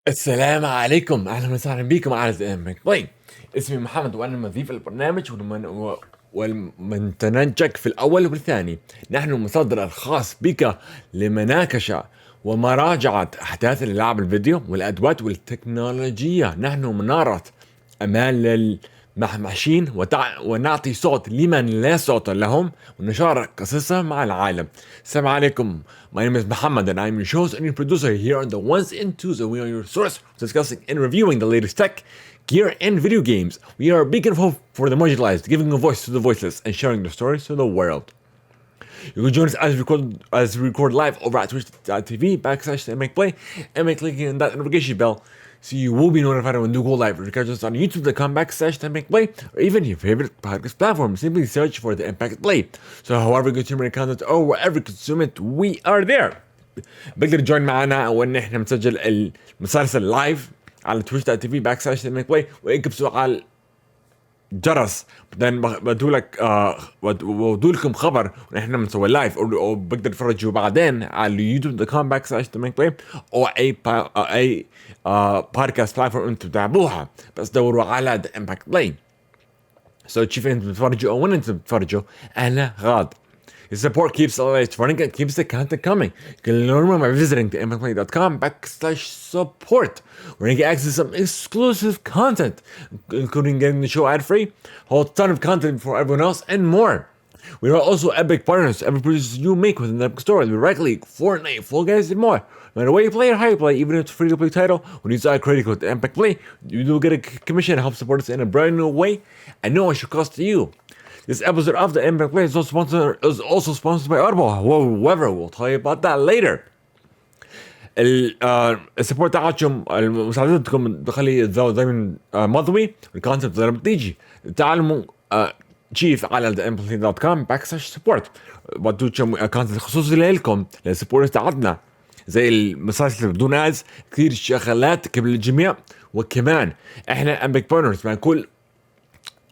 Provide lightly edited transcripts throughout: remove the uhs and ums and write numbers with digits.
السلام عليكم، أهلا وسهلا بكم على Theimpactplay. اسمي محمد وأنا مضيف البرنامج والمتنجك في الأول والثاني. نحن المصدر الخاص بك لمناقشة ومراجعة أحداث الألعاب الفيديو والأدوات والتكنولوجيا. نحن منارة أمان للمحمشين ونعطي صوت لمن لا صوت لهم ونشارك قصصهم مع العالم. السلام عليكم. My name is Muhammad and I'm your host and your producer here on the ones and twos, and we are your source discussing and reviewing the latest tech, gear, and video games. We are a beacon of hope for the marginalized, giving a voice to the voiceless and sharing their stories to the world. You can join us as we record live over at twitch.tv/Theimpactplay and by clicking on that notification bell so you will be notified when we go live. You can catch us on youtube.com/Theimpactplay or even your favorite podcast platform. Simply search for Theimpactplay. So however you consume our content or wherever you consume it, we are there. بقدر تجوين معنا وان احنا مسجل المسلسل لايف على twitch.tv/Theimpactplay وانكب سؤال جرس بعدين بدو لكم خبر ونحن بنسوي لايف او بقدر تفرجوا بعدين على youtube.com/Theimpactplay او اي بودكاست بلاتفورم انتم بتتابعوها، بس دوروا على Theimpactplay. تشوفوا انتم بتتفرجوا او وين انتم بتتفرجوا. انا غاد. Your support keeps the lights running and keeps the content coming. You can learn more by visiting Theimpactplay.com/support, where you can access some exclusive content, including getting the show ad-free, a whole ton of content for everyone else, and more. We are also epic partners. Every purchase you make within the Epic Store, like Rocket League, Fortnite, Fall Guys, and more. No matter where you play or how you play, even if it's a free-to-play title, when you use our credit code Theimpactplay, you do get a commission to help support us in a brand new way and no extra cost to you. This episode of the Theimpactplay is also sponsored by Audible. However, we'll tell you about that later. السبورت تاعكم مساعدتكم تخلي الزود دايما مضوي الكونسبت زي ما بتيجي تعلموا تشيف على theimpactplay.com/support بدوكم كونتنت خصوصي لكم للسبورت تاعتنا زي المسلسل بدون ادز، كثير شغلات قبل الجميع، وكمان احنا امبيك بارتنرز مع كل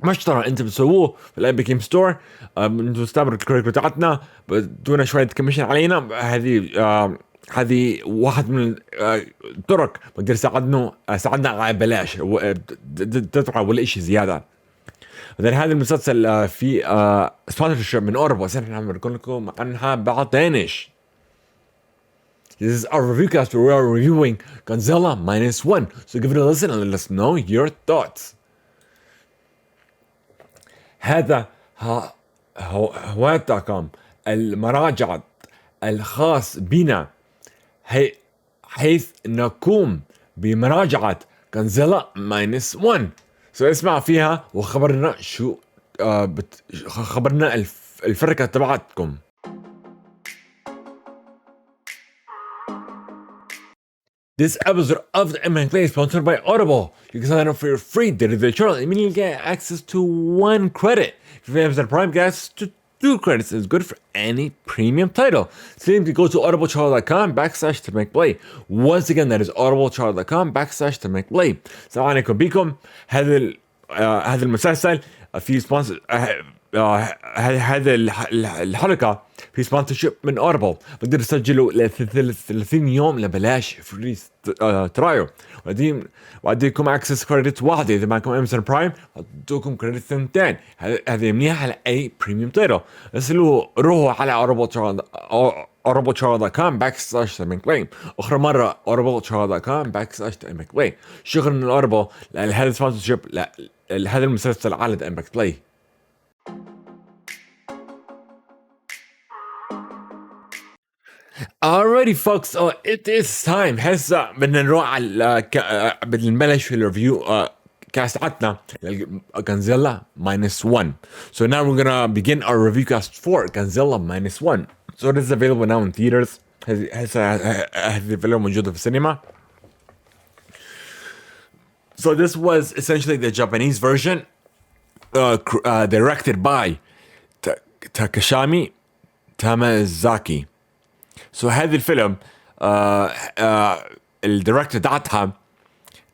مشترى انت بتسووه في الابيك جيم ستور. انتوا تستعملوا الكريدت بتاعتنا بدون شويه كوميشن علينا. هذه واحد من الطرق بقدر ساعدنا على بلاش تدفع ولا شيء زياده. بعدين هذا المسلسل في سبونسرشيب من اوربو، بس احنا بنقول لكم عنها بعدينش. This is our review cast where we are reviewing Godzilla -1. So give it a listen and let us know your thoughts. هذا هو المراجعة الخاص بنا حيث نقوم بمراجعة Godzilla -1. اسمع فيها وخبرنا شو خبرنا الفرقة تبعتكم. This episode of the Theimpactplay is sponsored by Audible. You can sign up for your free day-to-day trial and immediately get access to 1 credit. If you have Amazon Prime, get access to 2 credits. It's good for any premium title. Simply go to audibletrial.com/Theimpactplay. Once again, that is audibletrial.com/Theimpactplay. السلام عليكم بكم. هذا المسلسل في سبونسر. هذا الحلقة في سبونسرشيب من أوربل. بقدر تسجلوا ل 30 يوم لبلاش فري ترايل، وأديكم أكسس كريدت واحد. إذا معكم أمازون برايم أدوكم كريدت ثنتين. هذا منيح على أي بريميوم تايتل. روحوا على audibletrial.com/Theimpactplay. أخرى مرة audibletrial.com/Theimpactplay. شكرا لأوربل لهذا السبونسرشيب لهذا المسلسل على Theimpactplay. Alrighty folks, so it is time. هسه بدنا نروح على بدنا نبلش في الريفيو كاست عتنا Godzilla -1. So now we're gonna begin our review cast for Godzilla -1. So it is available now in theaters. هسه available موجودة في السينما. So this was essentially the Japanese version, directed by Takashi Tamazaki. So هذا الفيلم الدايركتور تاعتها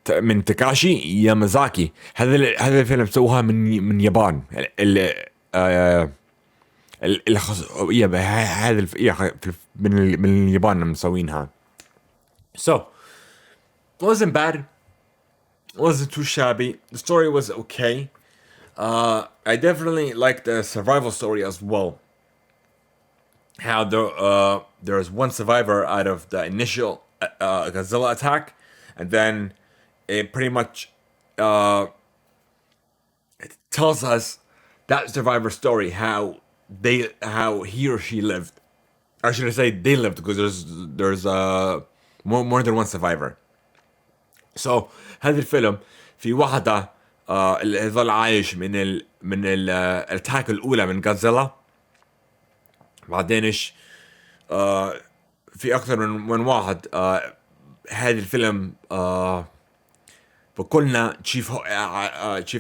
من تاكاشي يامازاكي. هذا الفيلم سووها من يابان. هذا من اليابان مسوينها. So wasn't bad. It wasn't too shabby. The story was okay. I definitely liked the survival story as well. How there was one survivor out of the initial Godzilla attack, and then it pretty much uh, tells us that survivor story, how he or she lived. Or should I say they lived, because there's more than one survivor. So هذا الفيلم في واحدة اللي ظل عايش من الاتاك الاولى من جودزيلا. بعدين ايش في اكثر من واحد. هذا الفيلم فكلنا تشيف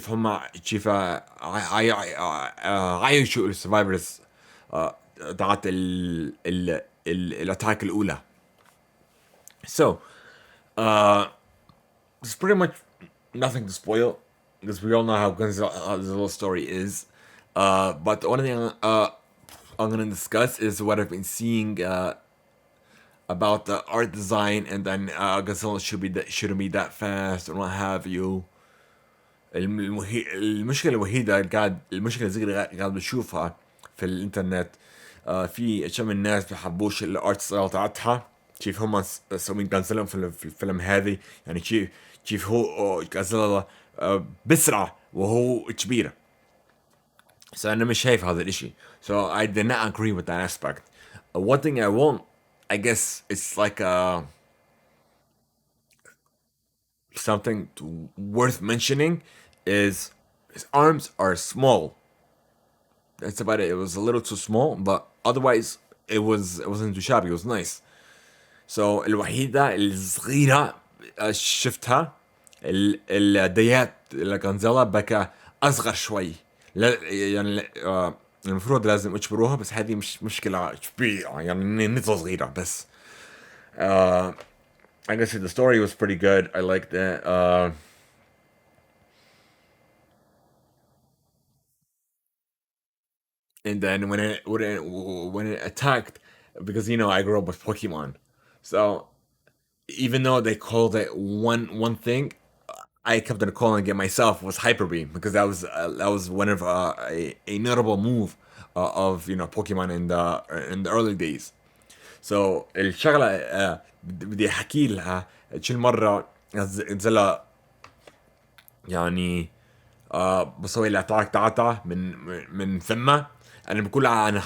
هم تشيف عايشوا السرفايفرز تاعت الاتاك الاولى. So it's pretty much nothing to spoil, because we all know how Godzilla's story is. But the only thing I'm gonna discuss is what I've been seeing about the art design, and then Godzilla shouldn't be that fast and what have you. المشكلة الوحيدة المشكلة زي اللي قاعد بشوفها في الانترنت. في اشياء من الناس بحبوش الارت ستايل تاعتها. كيف هم سوين جودزيلا في الفيلم هذه، يعني كيف هو جودزيلا بسرعة وهو كبير. So أنا مش شايف هذا الاشي. So I did not agree with that aspect. One thing I won't, I guess it's like something worth mentioning is his arms are small. That's about it. It was a little too small, but otherwise it wasn't too shabby. It was nice. So الوحيدة الصغيرة شفتها الديات لجونزيلا بكى أصغر شوي. لا يعني المفروض لازم اجبروها، بس هذه مش مشكلة كبيرة، يعني نزلة صغيرة بس. I guess the story was pretty good. I liked it. And then when it attacked, because I grew up with Pokemon, so even though they called it one thing, I kept on calling it myself was Hyper Beam, because that was one of a notable move of Pokemon in the early days. So الشغلة بدي احكي لها شي المرة نزلها، يعني بسوي الاتاك تاعتها من ثم انا بقول عن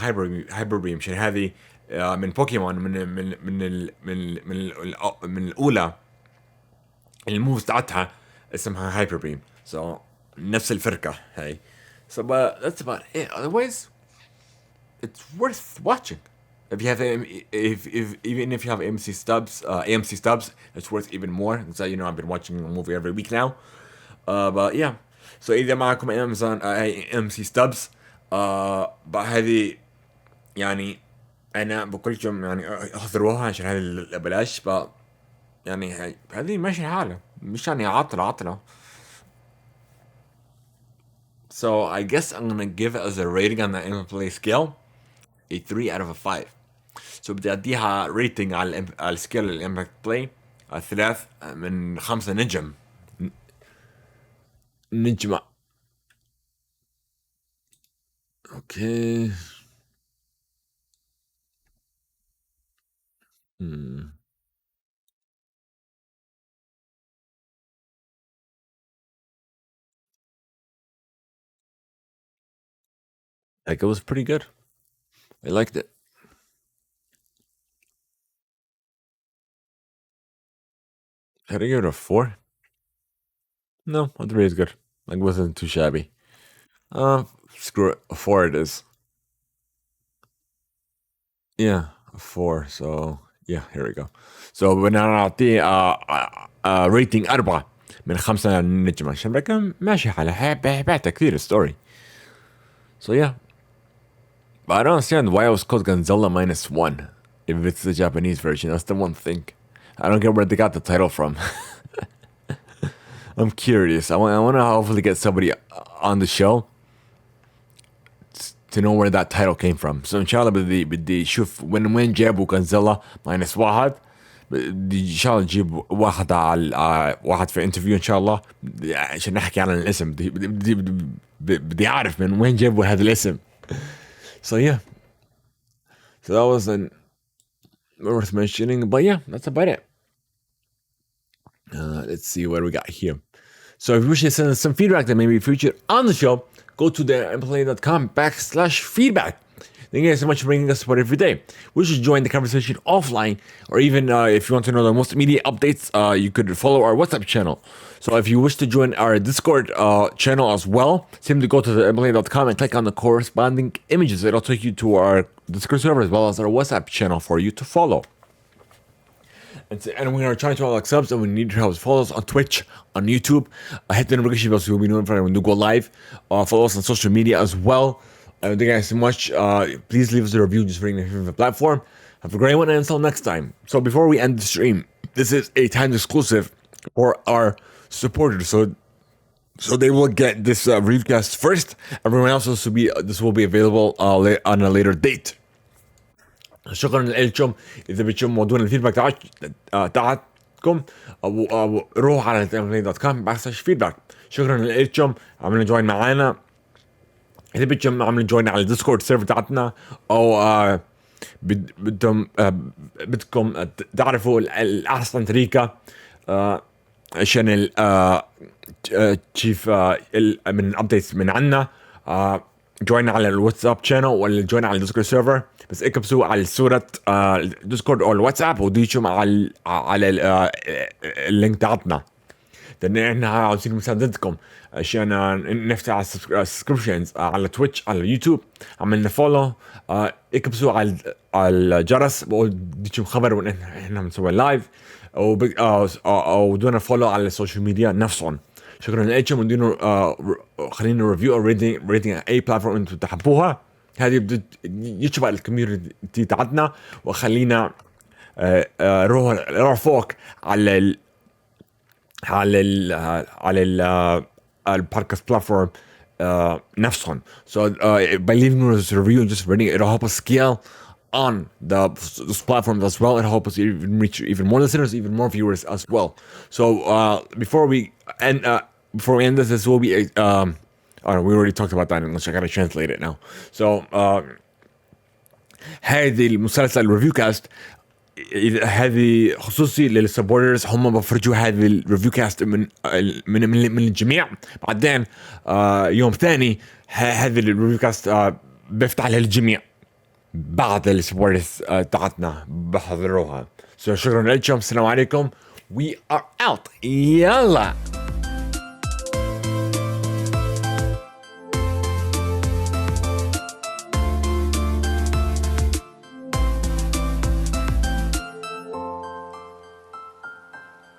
هايبر بيم عشان هذه من بوكيمون من الاولى. الموفز تاعتها اسمها هايبر بيم. So نفس الفرقة هاي. So but that's about it. Otherwise it's worth watching. If you have even if you have AMC stubs, it's worth even more. So I've been watching a movie every week now. But yeah. So إذا معكم أمازون AMC stubs هذه يعني أنا بقولكم يعني احضروها عشان هذه بلاش. يعني هذه ماشي حالة، مش يعني عطلة. So I guess I'm gonna give it as a rating on the Theimpactplay scale a 3 out of a 5. So بدي أديها ريتنج على السكيل الامباكت بلاي 3 من 5 نجم. نجمة. Okay. Like, it was pretty good. I liked it. Had I give it a 4? No, a 3 is good. Like, it wasn't too shabby. Screw it. A 4 it is. Yeah, a 4. So, yeah, here we go. So, بدنا نعطيه ريتنج 4 من 5 نجمة عشان بكم ماشي حالها. حبيتها كثير الستوري. So, yeah. But I don't understand why it was called Godzilla -1 if it's the Japanese version. That's the one thing. I don't get where they got the title from. I'm curious. I want to hopefully get somebody on the show to know where that title came from. So inshallah بدي شوف when جابوا Godzilla -1 بدي ان شاء الله نجيب واحد على واحد في انترفيو ان شاء الله عشان نحكي عن الاسم. بدي اعرف من وين جابوا هذا الاسم. So yeah, so that wasn't worth mentioning, but yeah, that's about it. Let's see what we got here. So if you wish to send us some feedback that may be featured on the show, go to theimpactplay.com/feedback. Thank you guys so much for bringing us support every day. We should join the conversation offline, or even if you want to know the most immediate updates, you could follow our WhatsApp channel. So if you wish to join our Discord channel as well, simply go to theimpactplay.com and click on the corresponding images. It'll take you to our Discord server as well as our WhatsApp channel for you to follow. And we are trying to unlock subs, and we need your help. Follow us on Twitch, on YouTube. Hit the notification bell so you'll be notified when we go live. Follow us on social media as well. Thank you guys so much. Please leave us a review just for your favorite platform. Have a great one, and until next time. So before we end the stream, this is a timed exclusive for our supporters. So they will get this reviewcast first. Everyone else will be available on a later date. شكرا لكم. اذا بدكم موضوعنا الفيدباك تاعتكم او روحوا على theimpactplay.com/feedback. شكرا لكم عملوا جوين معانا. اذا بدكم عملوا جوين على الديسكورد سيرفر تاعتنا او بدكم تعرفوا الاحسن طريقه عشان تشوف من الابديتس من عنا، جوين على الواتساب شانل ولا جوين على الديسكورد سيرفر. بس اكتبوا على صورة الديسكورد او الواتساب وديشم على اللينك تاعتنا، لان احنا عاوزين مساعدتكم عشان نفتح السبسكريبشنز على تويتش على يوتيوب. عملنا فولو، اكتبوا على الجرس وديشم خبر وان احنا بنسوي لايف، او دونا فولو على السوشيال ميديا نفسهم. شكرا لكم. ودينوا خلينا ريفيو او ريتنج اي بلاتفورم انتم تحبوها. هذه يشبه الكوميونتي تاعتنا، وخلينا روح فوق على البودكاست بلاتفورم نفسهم. So by leaving us a review and just reading it, it'll help us scale on this platform as well. It'll help us even reach even more listeners, even more viewers as well. So before we end this will be a we already talked about that in English. I gotta translate it now. So هذه المسلسل ريفيو كاست هذه خصوصي للسبورترز، هم بفرجوا هذه الريفيو كاست من الجميع. بعدين يوم ثاني هذه الريفيو كاست بفتح للجميع بعد السبورترز تاعتنا بحضروها. So شكرا لكم. السلام عليكم. We are out. يلا.